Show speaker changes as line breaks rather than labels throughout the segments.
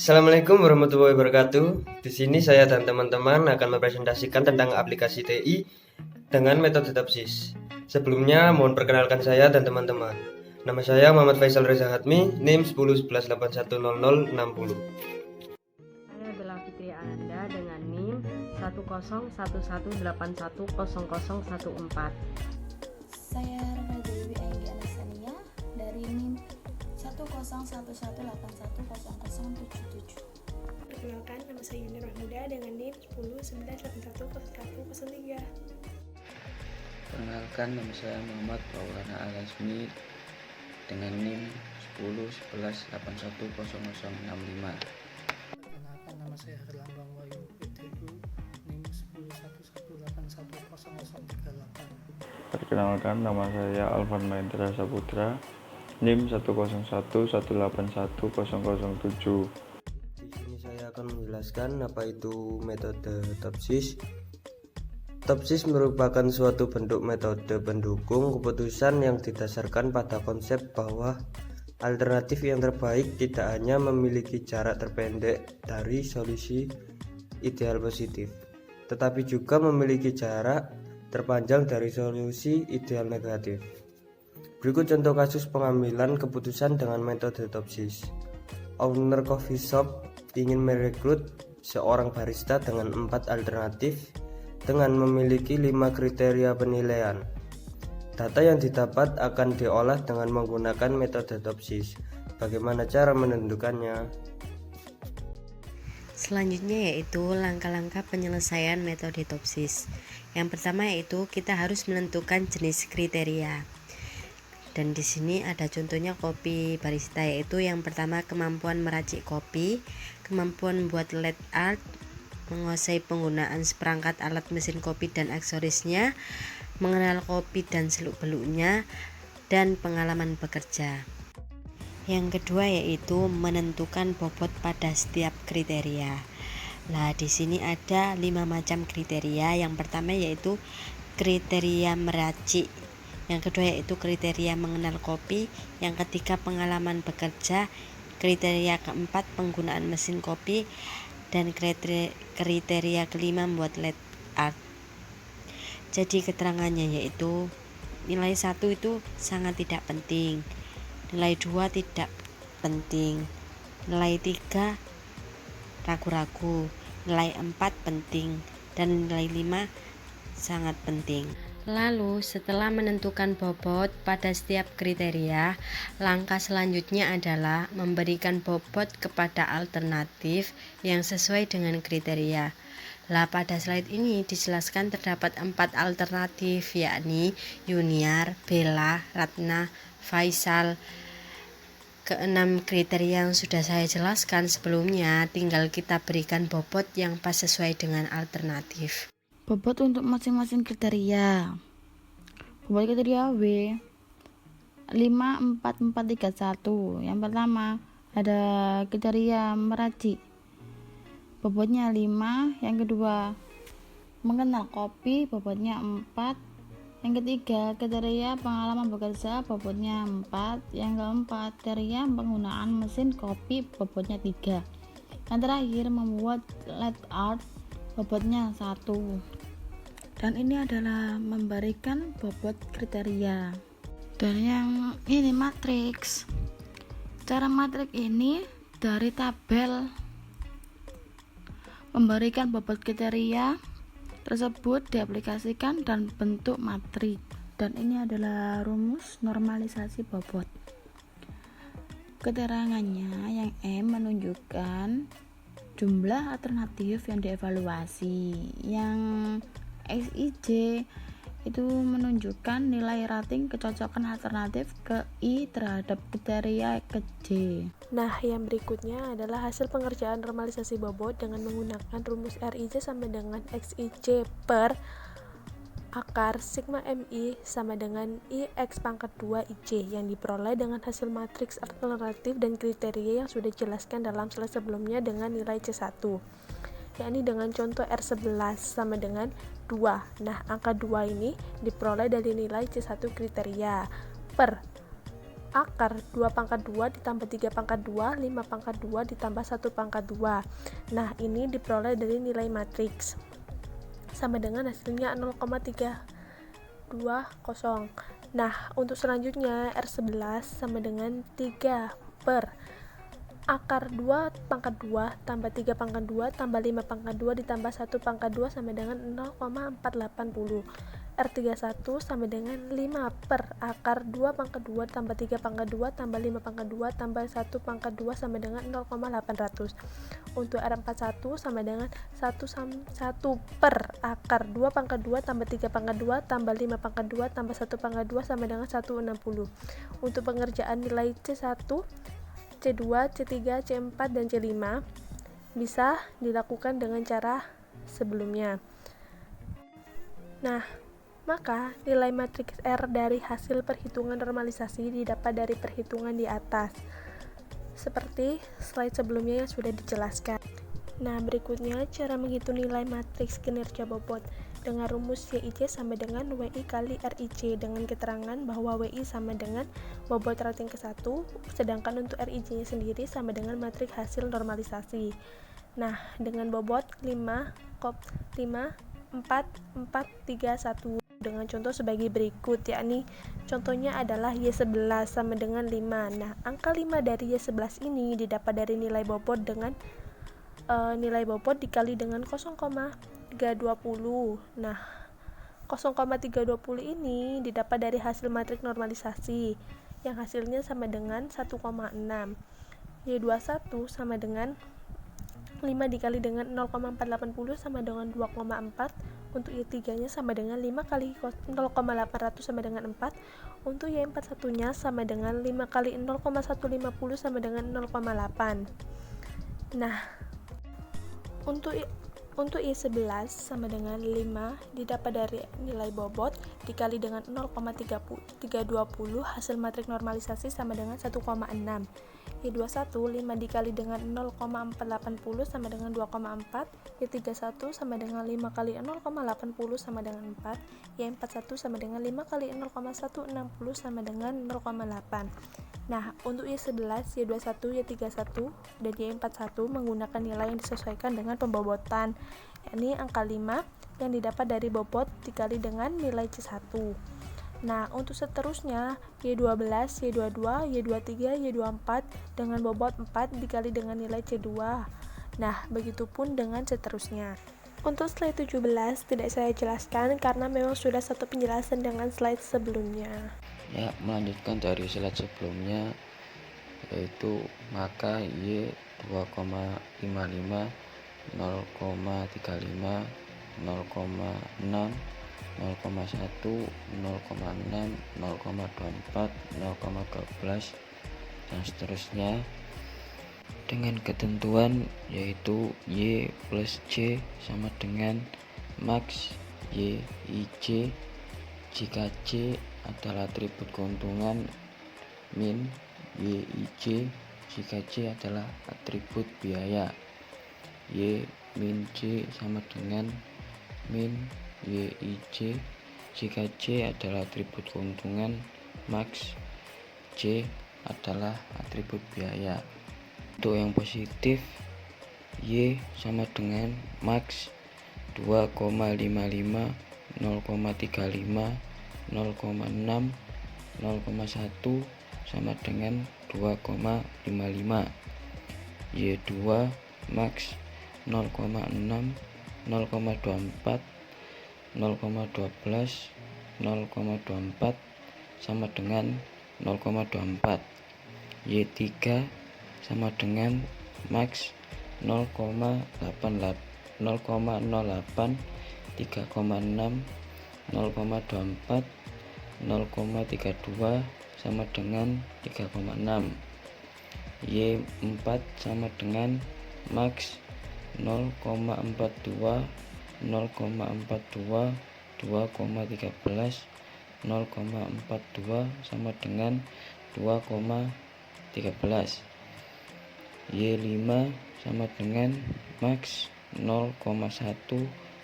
Assalamualaikum warahmatullahi wabarakatuh. Di sini saya dan teman-teman akan mempresentasikan tentang aplikasi TI dengan metode TOPSIS. Sebelumnya mohon perkenalkan saya dan teman-teman. Nama saya Muhammad Faisal Reza Hatmi, NIM 1011810060.
Saya Bella Fitri Anda dengan NIM 101181810014.
Saya Rena Dewi Anggi Anasania dari NIM 101181810077.
Perkenalkan, nama saya Yuni Rahmuda dengan NIM 1019810103.
Perkenalkan, nama saya Muhammad Maulana Al-Azmi dengan NIM 1011810065.
Perkenalkan, nama saya Herlambang Wahyu Fitri, NIM 1011818038.
Perkenalkan, nama saya Alvan Mahendra Saputra, NIM 1011818007.
Di sini saya akan menjelaskan apa itu metode TOPSIS. TOPSIS merupakan suatu bentuk metode pendukung keputusan yang didasarkan pada konsep bahwa alternatif yang terbaik tidak hanya memiliki jarak terpendek dari solusi ideal positif, tetapi juga memiliki jarak terpanjang dari solusi ideal negatif. Berikut contoh kasus pengambilan keputusan dengan metode TOPSIS. Owner coffee shop ingin merekrut seorang barista dengan 4 alternatif dengan memiliki 5 kriteria penilaian. Data yang didapat akan diolah dengan menggunakan metode TOPSIS. Bagaimana cara menentukannya?
Selanjutnya yaitu langkah-langkah penyelesaian metode TOPSIS. Yang pertama yaitu kita harus menentukan jenis kriteria. Dan di sini ada contohnya kopi barista, yaitu yang pertama kemampuan meracik kopi, kemampuan membuat LED art, menguasai penggunaan seperangkat alat mesin kopi dan aksesorisnya, mengenal kopi dan seluk-beluknya, dan pengalaman bekerja. Yang kedua yaitu menentukan bobot pada setiap kriteria. Nah, di sini ada 5 macam kriteria. Yang pertama yaitu kriteria meracik. Yang kedua yaitu kriteria mengenal kopi. Yang ketiga pengalaman bekerja. Kriteria keempat penggunaan mesin kopi. Dan kriteria kelima membuat LED art. Jadi keterangannya yaitu nilai 1 itu sangat tidak penting, nilai 2 tidak penting, nilai 3 ragu-ragu, nilai 4 penting, dan nilai 5 sangat penting. Lalu setelah menentukan bobot pada setiap kriteria, langkah selanjutnya adalah memberikan bobot kepada alternatif yang sesuai dengan kriteria. Lah pada slide ini dijelaskan terdapat 4 alternatif, yakni Yuniar, Bella, Ratna, Faisal. Keenam kriteria yang sudah saya jelaskan sebelumnya, tinggal kita berikan bobot yang pas sesuai dengan alternatif.
Bobot untuk masing-masing kriteria. Bobot kriteria W 54431. Yang pertama ada kriteria meracik, bobotnya 5. Yang kedua mengenal kopi, bobotnya 4. Yang ketiga kriteria pengalaman bekerja, bobotnya 4. Yang keempat kriteria penggunaan mesin kopi, bobotnya 3. Yang terakhir membuat LED art, bobotnya 1. Dan ini adalah memberikan bobot kriteria. Dan yang ini matriks. Cara matriks ini dari tabel memberikan bobot kriteria tersebut diaplikasikan dan bentuk matriks. Dan ini adalah rumus normalisasi bobot. Keterangannya yang M menunjukkan jumlah alternatif yang dievaluasi. Yang XIJ itu menunjukkan nilai rating kecocokan alternatif ke I terhadap kriteria ke J.
Nah, yang berikutnya adalah hasil pengerjaan normalisasi bobot dengan menggunakan rumus RIJ sama dengan XIJ per akar sigma MI sama dengan I X pangkat 2 IJ yang diperoleh dengan hasil matriks alternatif dan kriteria yang sudah dijelaskan dalam slide sebelumnya dengan nilai C1, yakni dengan contoh R11 sama dengan 2. Nah, angka 2 ini diperoleh dari nilai C1 kriteria per akar 2 pangkat 2 ditambah 3 pangkat 2, 5 pangkat 2 ditambah 1 pangkat 2. Nah, ini diperoleh dari nilai matriks. Sama dengan hasilnya 0,320. Nah, untuk selanjutnya R11 sama dengan 3 per akar 2 pangkat 2 tambah 3 pangkat 2 tambah 5 pangkat 2 ditambah 1 pangkat 2 sama dengan 0,480. R31 sama dengan 5 per akar 2 pangkat 2 tambah 3 pangkat 2 tambah 5 pangkat 2 tambah 1 pangkat 2 sama dengan 0,800. Untuk R41 sama dengan 1 per akar 2 pangkat 2 tambah 3 pangkat 2 tambah 5 pangkat 2 tambah 1 pangkat 2 sama dengan 160. Untuk pengerjaan nilai C1, C2, C3, C4, dan C5 bisa dilakukan dengan cara sebelumnya. Nah, maka nilai matriks R dari hasil perhitungan normalisasi didapat dari perhitungan di atas, seperti slide sebelumnya yang sudah dijelaskan. Nah, berikutnya cara menghitung nilai matriks kinerja bobot dengan rumus YIC sama dengan WI kali RIC dengan keterangan bahwa WI sama dengan bobot rating ke-1, sedangkan untuk RIC-nya sendiri sama dengan matriks hasil normalisasi. Nah, dengan bobot 5, 4, 4, 3, 1 dengan contoh sebagai berikut, yakni contohnya adalah Y11 sama dengan 5. Nah, angka 5 dari Y11 ini didapat dari nilai bobot dengan nilai bobot dikali dengan 0,320. Nah, 0,320 ini didapat dari hasil matriks normalisasi yang hasilnya sama dengan 1,6. Y21 sama dengan 5 dikali dengan 0,480 sama dengan 2,4. Untuk Y3 nya sama dengan 5 kali 0,800 sama dengan 4. Untuk Y41 nya sama dengan 5 kali 0,150 sama dengan 0,8. Nah, untuk Y11 sama dengan 5 didapat dari nilai bobot dikali dengan 0,320 hasil matriks normalisasi sama dengan 1,6. Y21 5 dikali dengan 0,480 sama dengan 2,4. Y31 sama dengan 5 kali 0,80 sama dengan 4. Y41 sama dengan 5 kali 0,160 sama dengan 0,8. Nah, untuk Y11, Y21, Y31, dan Y41 menggunakan nilai yang disesuaikan dengan pembobotan, yakni angka 5 yang didapat dari bobot dikali dengan nilai C1. Nah, untuk seterusnya Y12, Y22, Y23, Y24 dengan bobot 4 dikali dengan nilai C2. Nah, begitupun dengan seterusnya. Untuk slide 17 tidak saya jelaskan karena memang sudah satu penjelasan dengan slide sebelumnya.
Ya, melanjutkan dari slide sebelumnya, yaitu maka Y 2,55, 0,35, 0,6, 0,1, 0,6, 0,24, 0,12, dan seterusnya dengan ketentuan yaitu Y plus C sama dengan max YIC jika C adalah atribut keuntungan, min YIC jika C adalah atribut biaya. Y min C sama dengan min YIC jika C adalah atribut keuntungan, max C adalah atribut biaya. Untuk yang positif, Y sama dengan max 2,55, 0,35, 0,6, 0,1 sama dengan 2,55. Y2 max 0,6, 0,24, 0,12, 0,24 sama dengan 0,24. Y3 sama dengan max 0,08, 0,08, 3,6, 0,24, 0,32 sama dengan 3,6. Y4 sama dengan max 0,42, 0,42, 2,13, 0,42 sama dengan 2,13. Y5 sama dengan max 0,1,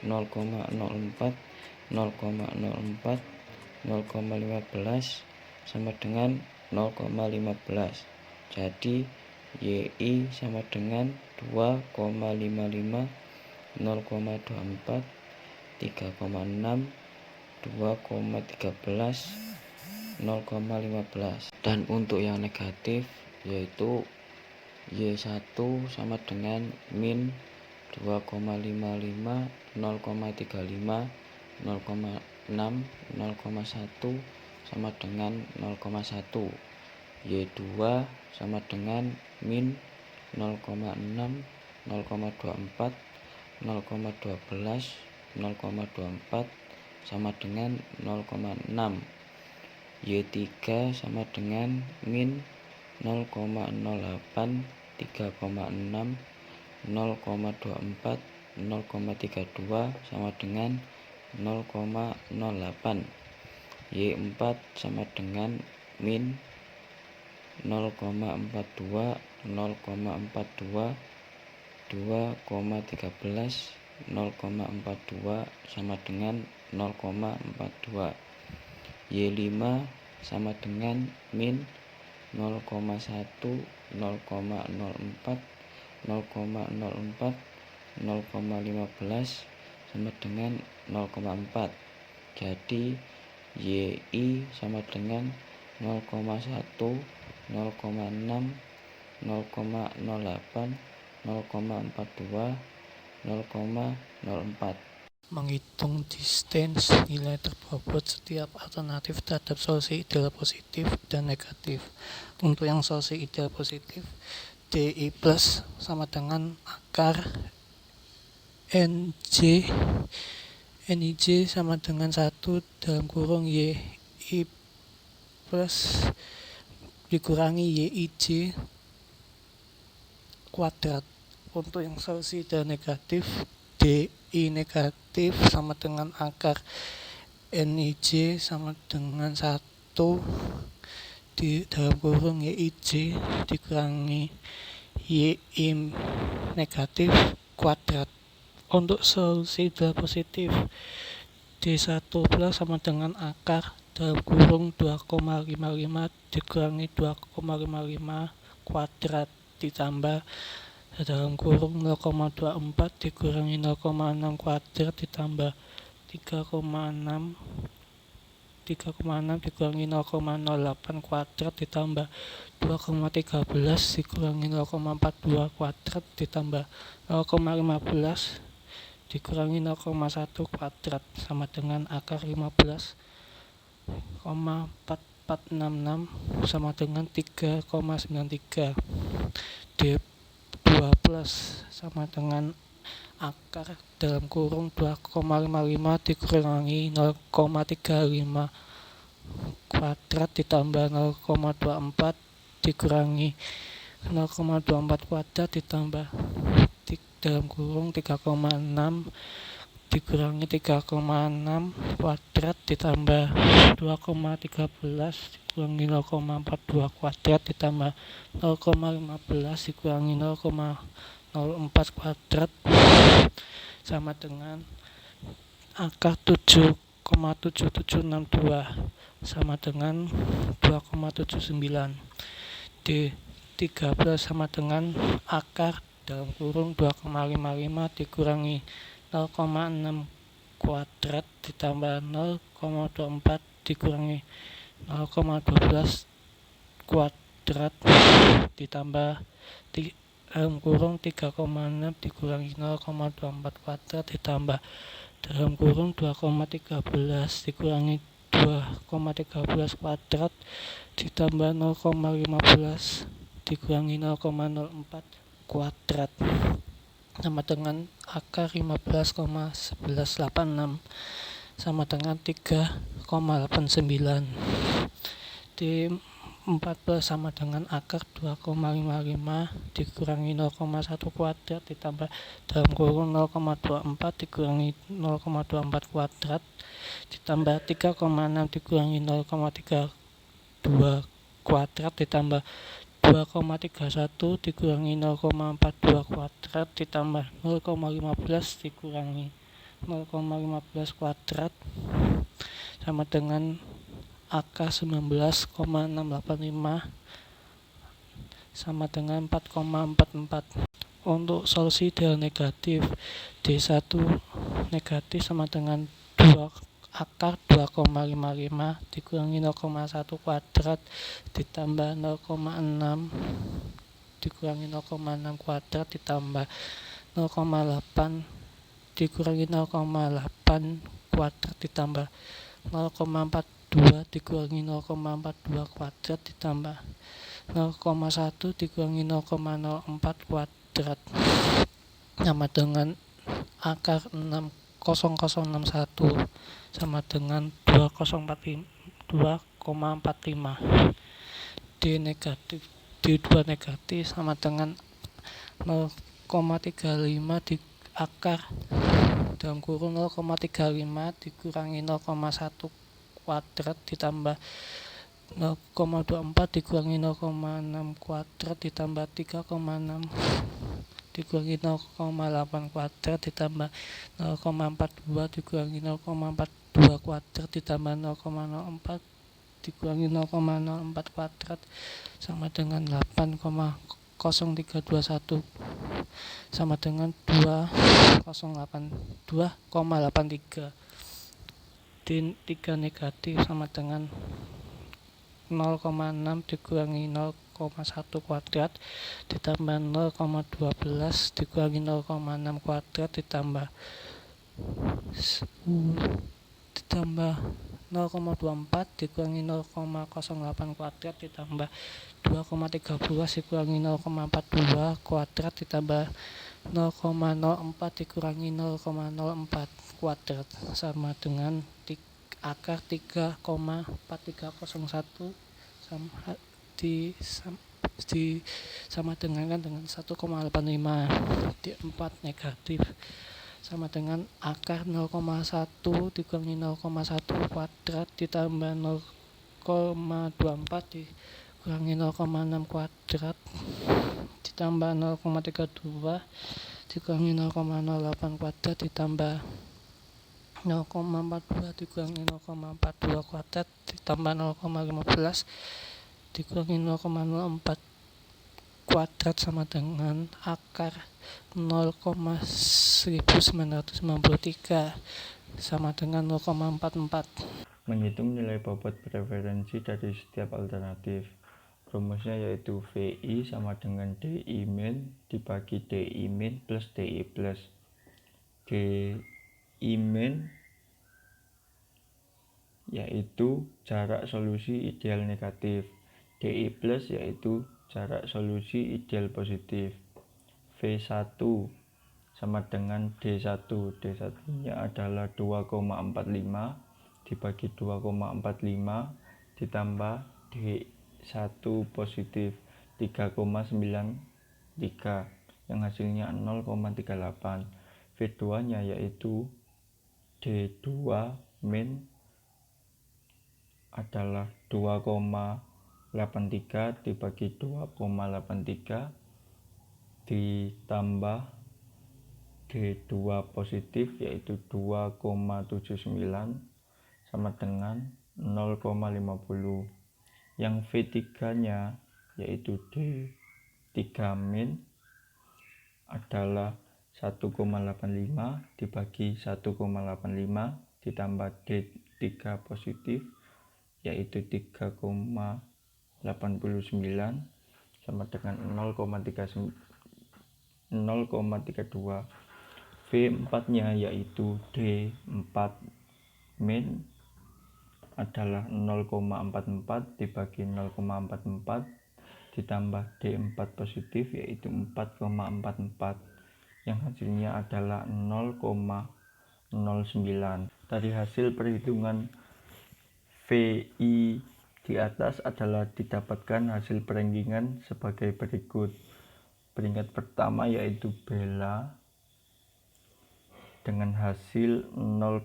0,04, 0,04, 0,15 sama dengan 0,15. Jadi YI sama dengan 2,55, 0,24, 3,6, 2,13, 0,15. Dan untuk yang negatif yaitu Y1 sama dengan min 2,55, 0,35, 0,6, 0,1 sama dengan 0,1. Y2 sama dengan min 0,6, 0,24, 0,12, 0,24 sama dengan 0,6. Y3 sama dengan min 0,08, 3,6, 0,24, 0,32 sama dengan 0,08. Y4 sama dengan min 0,42, 0,42, 2,13, 0,42 sama dengan 0,42. Y5 sama dengan min 0,1, 0,04, 0,04, 0,15 sama dengan 0,4. Jadi YI sama dengan 0,1, 0,6, 0,08, 0,42, 0,04.
Menghitung distance nilai terbobot setiap alternatif terhadap solusi ideal positif dan negatif. Untuk yang solusi ideal positif, DI plus sama dengan akar NIJ sama dengan 1 dalam kurung YI plus dikurangi YIJ kuadrat. Untuk yang solusi ideal negatif, DI negatif sama dengan akar NIJ sama dengan 1 di dalam kurung YIJ dikurangi YI negatif kuadrat. Untuk solusi ideal positif, D1 plus sama dengan akar dalam kurung 2,55 dikurangi 2,55 kuadrat ditambah dalam kurung 0,24 dikurangi 0,6 kuadrat ditambah 3,6 dikurangi 0,08 kuadrat ditambah 2,13 dikurangi 0,42 kuadrat ditambah 0,15 dikurangi 0,1 kuadrat sama dengan akar 15,4466 sama dengan 3,93. D2 plus sama dengan akar dalam kurung 2,55 dikurangi 0,35 kuadrat ditambah 0,24 dikurangi 0,24 kuadrat ditambah dalam kurung 3,6 dikurangi 3,6 kuadrat ditambah 2,13 dikurangi 0,42 kuadrat ditambah 0,15 dikurangi 0,04 kuadrat sama dengan akar 7,7762 sama dengan 2,79. D13 sama dengan akar dalam kurung 2,55 dikurangi 0,6 kuadrat ditambah 0,24 dikurangi 0,12 kuadrat ditambah dalam kurung 3,6 dikurangi 0,24 kuadrat ditambah dalam kurung 2,13 dikurangi 2,13 kuadrat ditambah 0,15 dikurangi 0,04 kuadrat sama dengan akar 15,1186 sama dengan 3,89. D14 sama dengan akar 2,55 dikurangi 0,1 kuadrat ditambah dalam kurung 0,24 dikurangi 0,24 kuadrat ditambah 3,6 dikurangi 0,32 kuadrat ditambah 2,31 dikurangi 0,42 kuadrat ditambah 0,15 dikurangi 0,15 kuadrat sama dengan akar 19,685 sama dengan 4,44. Untuk solusi ideal negatif, D1 negatif sama dengan 2 akar 2,55 dikurangi 0,1 kuadrat ditambah 0,6 dikurangi 0,6 kuadrat ditambah 0,8 dikurangi 0,8 kuadrat ditambah 0,42 dikurangi 0,42 kuadrat ditambah 0,1 dikurangi 0,04 kuadrat sama dengan akar 60061 sama dengan 2,45. D2 negatif sama dengan 0,35 di akar dalam kurung 0,35 dikurangi 0,1 kuadrat ditambah 0,24 dikurangi 0,6 kuadrat ditambah 3,6 dikurangi 0,8 kuadrat ditambah 0,42 dikurangi 0,42 kuadrat ditambah 0,04 dikurangi 0,04 kuadrat sama dengan 8,0321 sama dengan 2,83. D3 negatif sama dengan 0,6 dikurangi 0,1 kuadrat ditambah 0,12 dikurangi 0,6 kuadrat ditambah 0,24 dikurangi 0,08 kuadrat ditambah 2,13 dikurangi 0,42 kuadrat ditambah 0,04 dikurangi 0,04 kuadrat sama dengan akar 3,4301 sama dengan 1,85. D4 negatif sama dengan akar 0,1 dikurangi 0,1 kuadrat ditambah 0,24 dikurangi 0,6 kuadrat ditambah 0,32 dikurangi 0,08 kuadrat ditambah 0,42 dikurangi 0,42 kuadrat ditambah 0,15 dikurangi 0,04 kuadrat sama dengan akar 0,1993 sama dengan 0,44.
Menghitung nilai bobot preferensi dari setiap alternatif. Rumusnya yaitu VI sama dengan DI min dibagi DI min plus DI plus. DI min yaitu jarak solusi ideal negatif. DI plus yaitu jarak solusi ideal positif. V1 sama dengan D1. D1 nya adalah 2,45 dibagi 2,45 ditambah D1 positif 3,93 yang hasilnya 0,38. V2 nya yaitu D2 min adalah 2,83 dibagi 2,83 ditambah D2 positif yaitu 2,79 sama dengan 0,50. Yang V3 nya yaitu D3 min adalah 1,85 dibagi 1,85 ditambah D3 positif yaitu 3,89 sama dengan 0,32. V4 nya yaitu D4 min adalah 0,44 dibagi 0,44 ditambah D4 positif yaitu 4,44 yang hasilnya adalah 0,09. Dari hasil perhitungan VI di atas adalah didapatkan hasil perenggingan sebagai berikut. Peringkat pertama yaitu Bella dengan hasil 0,50.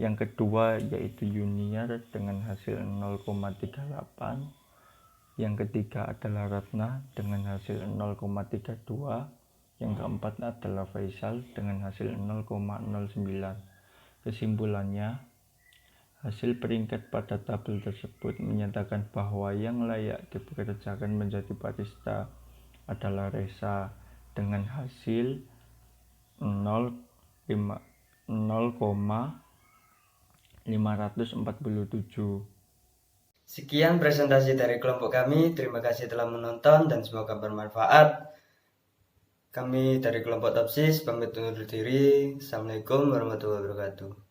Yang kedua yaitu Junior dengan hasil 0,38. Yang ketiga adalah Ratna dengan hasil 0,32. Yang keempat adalah Faisal dengan hasil 0,09. Kesimpulannya, Hasil peringkat pada tabel tersebut menyatakan bahwa yang layak dipekerjakan menjadi barista adalah Resa dengan hasil 0,547.
Sekian presentasi dari kelompok kami. Terima kasih telah menonton dan semoga bermanfaat. Kami dari kelompok Topsis pamit undur diri. Assalamualaikum warahmatullahi wabarakatuh.